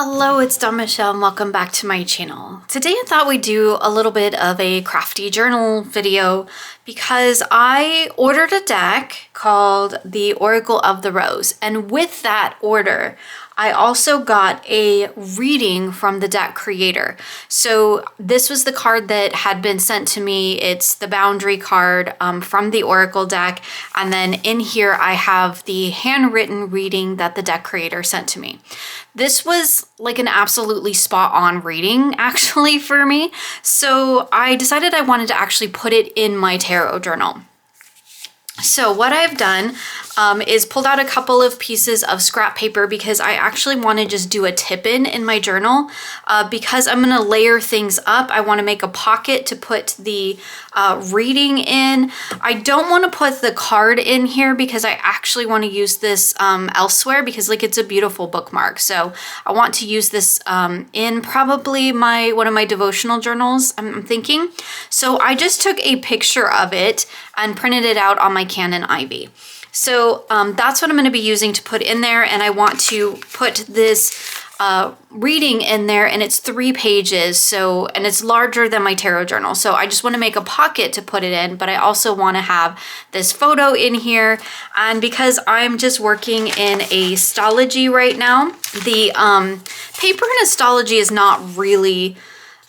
Hello, it's Dawn Michelle and welcome back to my channel. Today I thought we'd do a little bit of a crafty journal video because I ordered a deck called the Oracle of the Rose, and with that order I also got a reading from the deck creator. So this was the card that had been sent to me. It's the boundary card from the Oracle deck. And then in here, I have the handwritten reading that the deck creator sent to me. This was like an absolutely spot on reading actually for me. So I decided I wanted to actually put it in my tarot journal. So what I've done is pulled out a couple of pieces of scrap paper because I actually want to just do a tip-in my journal. Because I'm going to layer things up, I want to make a pocket to put the reading in. I don't want to put the card in here because I actually want to use this elsewhere because like it's a beautiful bookmark. So I want to use this in probably one of my devotional journals, I'm thinking. So I just took a picture of it and printed it out on my Canon Ivy. So that's what I'm going to be using to put in there, and I want to put this reading in there, and it's 3 pages, and it's larger than my tarot journal. So I just want to make a pocket to put it in, but I also want to have this photo in here. And because I'm just working in astrology right now, the paper in astrology is not really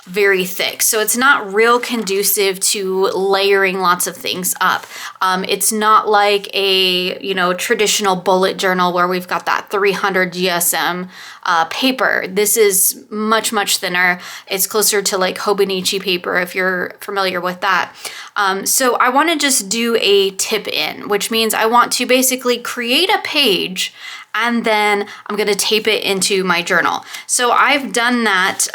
very thick, so it's not real conducive to layering lots of things up. It's not like a traditional bullet journal where we've got that 300 GSM paper. This is much thinner. It's closer to like Hobonichi paper if you're familiar with that. So I want to just do a tip in, which means I want to basically create a page and then I'm going to tape it into my journal. So I've done that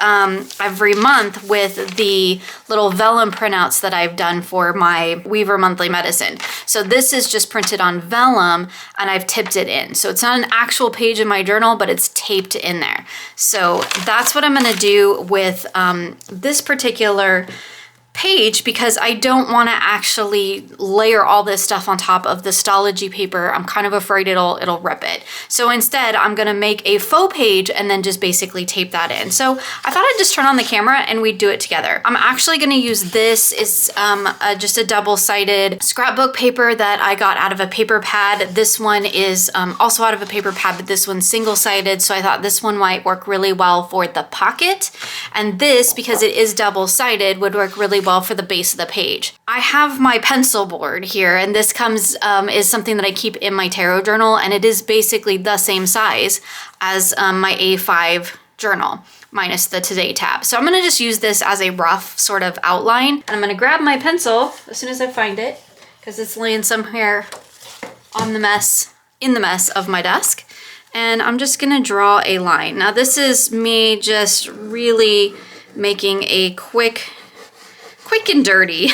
every month with the little vellum printouts that I've done for my Weaver Monthly Medicine. So this is just printed on vellum and I've tipped it in. So it's not an actual page in my journal, but it's taped in there. So that's what I'm going to do with this particular page because I don't want to actually layer all this stuff on top of the astrology paper. I'm kind of afraid it'll rip it. So instead, I'm going to make a faux page and then just basically tape that in. So I thought I'd just turn on the camera and we'd do it together. I'm actually going to use this. It's just a double-sided scrapbook paper that I got out of a paper pad. This one is also out of a paper pad, but this one's single-sided. So I thought this one might work really well for the pocket. And this, because it is double-sided, would work really well for the base of the page. I have my pencil board here, and this is something that I keep in my tarot journal, and it is basically the same size as my A5 journal, minus the Today tab. So I'm gonna just use this as a rough sort of outline, and I'm gonna grab my pencil as soon as I find it, because it's laying somewhere in the mess of my desk, and I'm just gonna draw a line. Now this is me just really making a quick and dirty,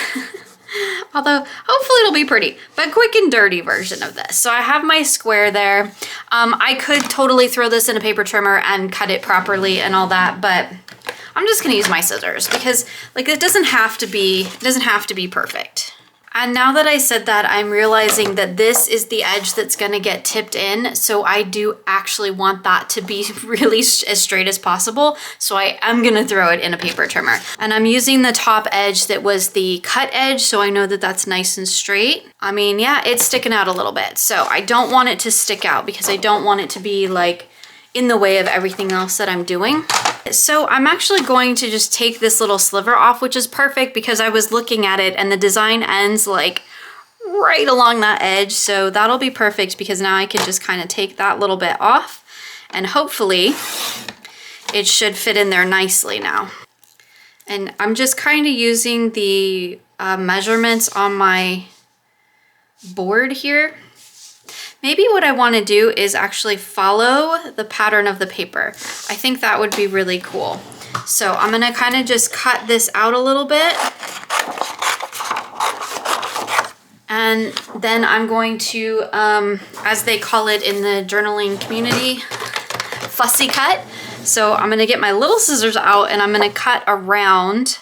although hopefully it'll be pretty, but quick and dirty version of this. So I have my square there. I could totally throw this in a paper trimmer and cut it properly and all that, but I'm just gonna use my scissors because like it doesn't have to be perfect. And now that I said that, I'm realizing that this is the edge that's gonna get tipped in. So I do actually want that to be really as straight as possible. So I am gonna throw it in a paper trimmer. And I'm using the top edge that was the cut edge. So I know that that's nice and straight. I mean, yeah, it's sticking out a little bit. So I don't want it to stick out because I don't want it to be like in the way of everything else that I'm doing. So I'm actually going to just take this little sliver off, which is perfect because I was looking at it and the design ends like right along that edge. So that'll be perfect because now I can just kind of take that little bit off and hopefully it should fit in there nicely now. And I'm just kind of using the measurements on my board here. Maybe what I want to do is actually follow the pattern of the paper. I think that would be really cool. So I'm going to kind of just cut this out a little bit. And then I'm going to, as they call it in the journaling community, fussy cut. So I'm going to get my little scissors out and I'm going to cut around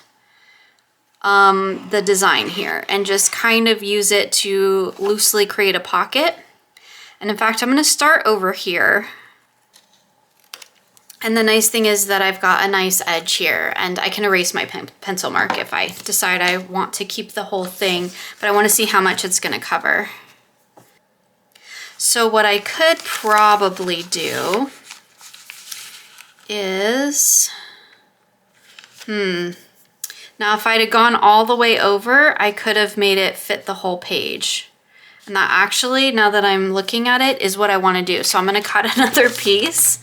the design here and just kind of use it to loosely create a pocket. And in fact, I'm going to start over here And the nice thing is that I've got a nice edge here, and I can erase my pencil mark if I decide I want to keep the whole thing, but I want to see how much it's going to cover. So what I could probably do is, now if I'd have gone all the way over, I could have made it fit the whole page. And that actually, now that I'm looking at it, is what I want to do. So I'm going to cut another piece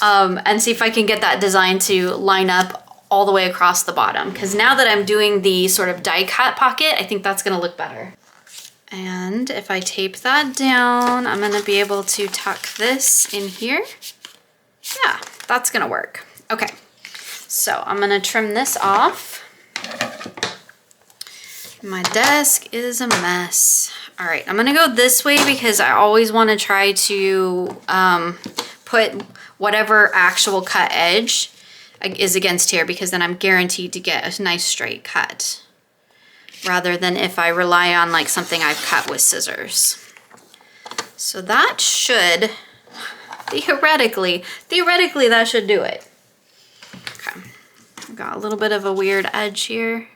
and see if I can get that design to line up all the way across the bottom. Because now that I'm doing the sort of die cut pocket, I think that's going to look better. And if I tape that down, I'm going to be able to tuck this in here. Yeah, that's going to work. Okay, so I'm going to trim this off. My desk is a mess. All right, I'm going to go this way because I always want to try to put whatever actual cut edge is against here, because then I'm guaranteed to get a nice straight cut, rather than if I rely on like something I've cut with scissors. So that should, theoretically that should do it. Okay, I've got a little bit of a weird edge here.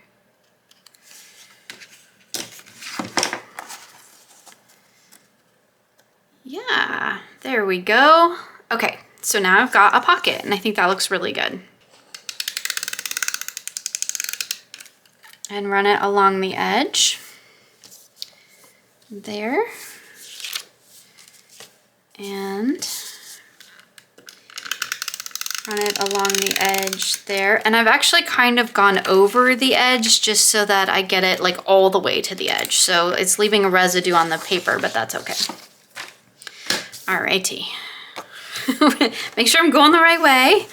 Yeah, there we go. Okay, so now I've got a pocket, and I think that looks really good. And run it along the edge there, and run it along the edge there. And I've actually kind of gone over the edge just so that I get it like all the way to the edge. So it's leaving a residue on the paper, but that's okay. Alrighty. Make sure I'm going the right way.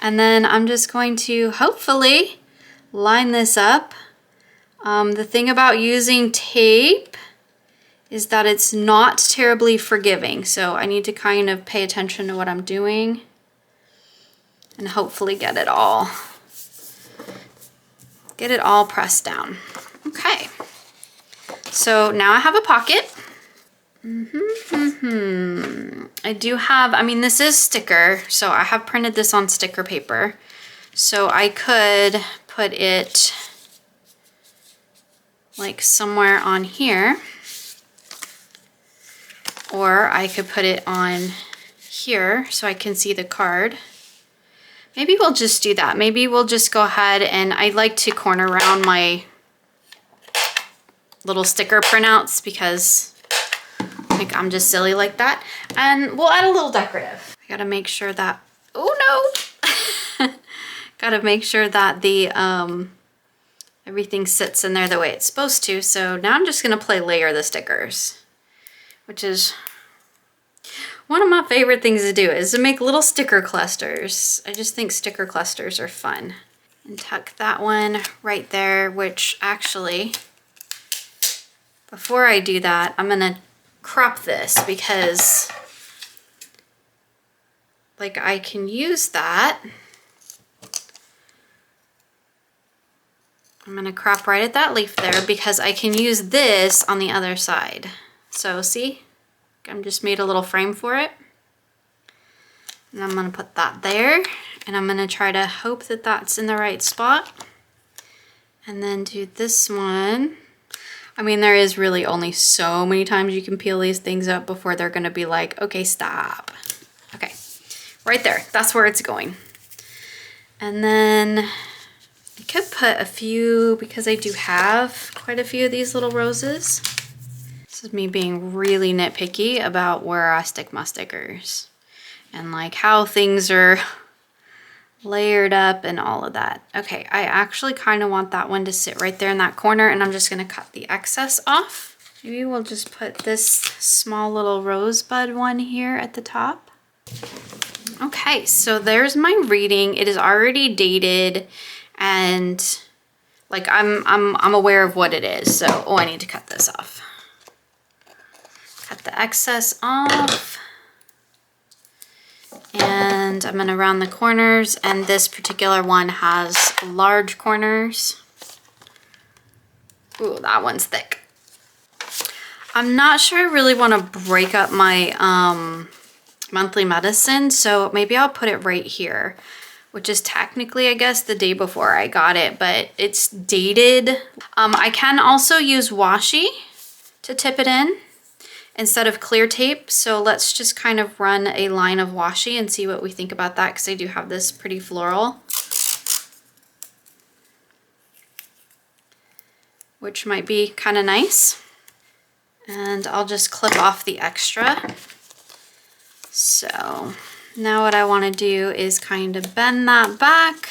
And then I'm just going to hopefully line this up. The thing about using tape is that it's not terribly forgiving, so I need to kind of pay attention to what I'm doing and hopefully get it all pressed down. Okay, so now I have a pocket. I do have, I mean, this is sticker, so I have printed this on sticker paper, so I could put it like somewhere on here, or I could put it on here so I can see the card. Maybe we'll just do that. Maybe we'll just go ahead, and I like to corner around my little sticker printouts because I think I'm just silly like that. And we'll add a little decorative. I gotta make sure that, oh no! Gotta make sure that the everything sits in there the way it's supposed to. So now I'm just gonna layer the stickers, which is one of my favorite things to do, is to make little sticker clusters. I just think sticker clusters are fun. And tuck that one right there, which actually, before I do that, I'm gonna crop this because like I can use that. I'm gonna crop right at that leaf there because I can use this on the other side. So see, I'm just made a little frame for it. And I'm gonna put that there, and I'm gonna try to hope that that's in the right spot. And then do this one. I mean, there is really only so many times you can peel these things up before they're gonna be like, okay, stop. Okay, right there, that's where it's going. And then I could put a few, because I do have quite a few of these little roses. This is me being really nitpicky about where I stick my stickers and like how things are layered up and all of that. Okay, I actually kind of want that one to sit right there in that corner, and I'm just gonna cut the excess off. Maybe we'll just put this small little rosebud one here at the top. Okay, so there's my reading. It is already dated, and like I'm aware of what it is. So, oh, I need to cut this off. Cut the excess off. And I'm gonna round the corners, and this particular one has large corners. Ooh, that one's thick. I'm not sure I really want to break up my monthly medicine. So maybe I'll put it right here, which is technically, I guess, the day before I got it, but it's dated. I can also use washi to tip it in instead of clear tape. So let's just kind of run a line of washi and see what we think about that, because I do have this pretty floral, which might be kind of nice. And I'll just clip off the extra. So now what I want to do is kind of bend that back.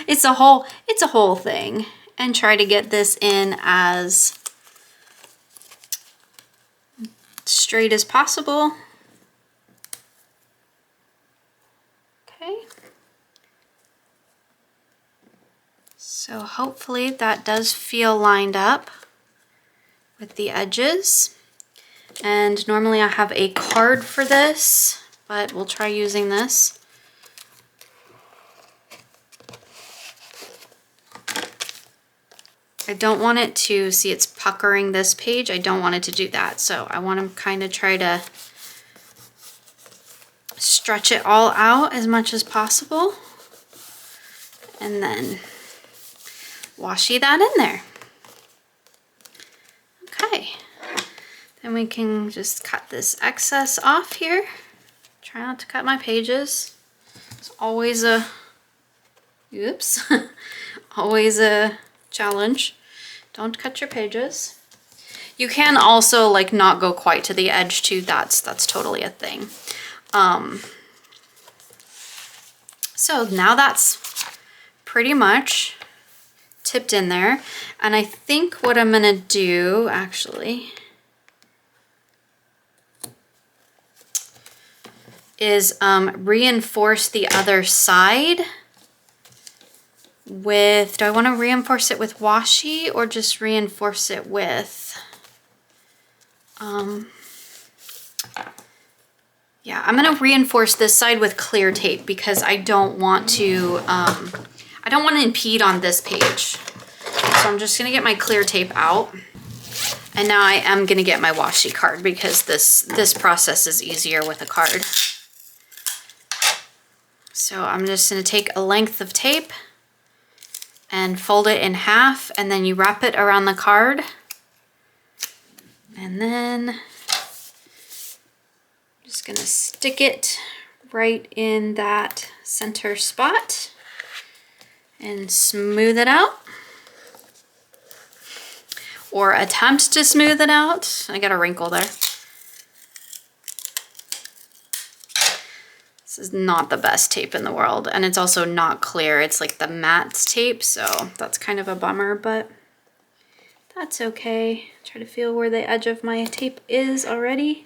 It's a whole thing, and try to get this in as straight as possible. Okay. So hopefully that does feel lined up with the edges. And normally I have a card for this, but we'll try using this. I don't want it to, see it's puckering this page, I don't want it to do that. So I want to kind of try to stretch it all out as much as possible. And then washi that in there. Okay. Then we can just cut this excess off here. Try not to cut my pages. It's always a, oops, always a challenge. Don't cut your pages. You can also like not go quite to the edge too. That's totally a thing. So now that's pretty much tipped in there. And I think what I'm gonna do actually is reinforce the other side with, do I want to reinforce it with washi or just reinforce it with, yeah, I'm going to reinforce this side with clear tape because I don't want to impede on this page. So I'm just going to get my clear tape out. And now I am going to get my washi card because this process is easier with a card. So I'm just going to take a length of tape and fold it in half, and then you wrap it around the card. And then I'm just going to stick it right in that center spot and smooth it out. Or attempt to smooth it out. I got a wrinkle there. This is not the best tape in the world, and it's also not clear. It's like the matte tape, so that's kind of a bummer, but that's okay. Try to feel where the edge of my tape is already.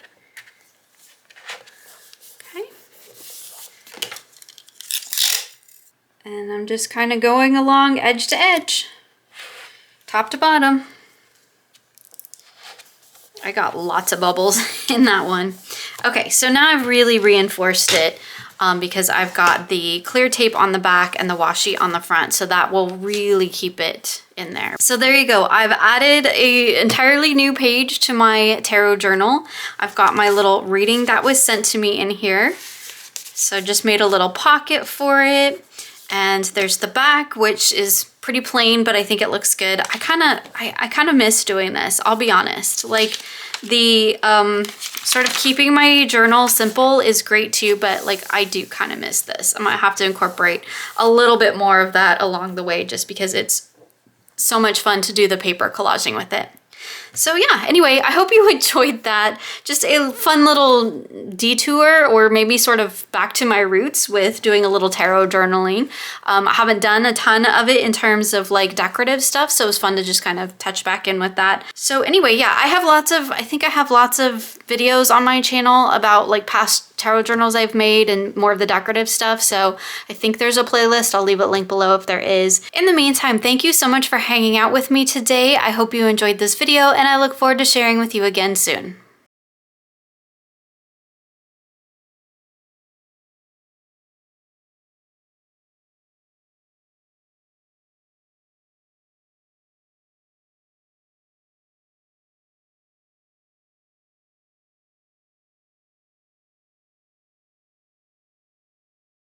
Okay. And I'm just kind of going along edge to edge, top to bottom. I got lots of bubbles in that one. Okay, so now I've really reinforced it because I've got the clear tape on the back and the washi on the front, so that will really keep it in there. So there you go. I've added an entirely new page to my tarot journal. I've got my little reading that was sent to me in here. So just made a little pocket for it. And there's the back, which is pretty plain, but I think it looks good. I kind of miss doing this, I'll be honest. Like the sort of keeping my journal simple is great too, but like I do kind of miss this. I might have to incorporate a little bit more of that along the way just because it's so much fun to do the paper collaging with it. So yeah, anyway, I hope you enjoyed that. Just a fun little detour, or maybe sort of back to my roots with doing a little tarot journaling. I haven't done a ton of it in terms of like decorative stuff, so it was fun to just kind of touch back in with that. So anyway, yeah, I think I have lots of videos on my channel about like past tarot journals I've made and more of the decorative stuff. So I think there's a playlist. I'll leave a link below if there is. In the meantime, thank you so much for hanging out with me today. I hope you enjoyed this video, and I look forward to sharing with you again soon.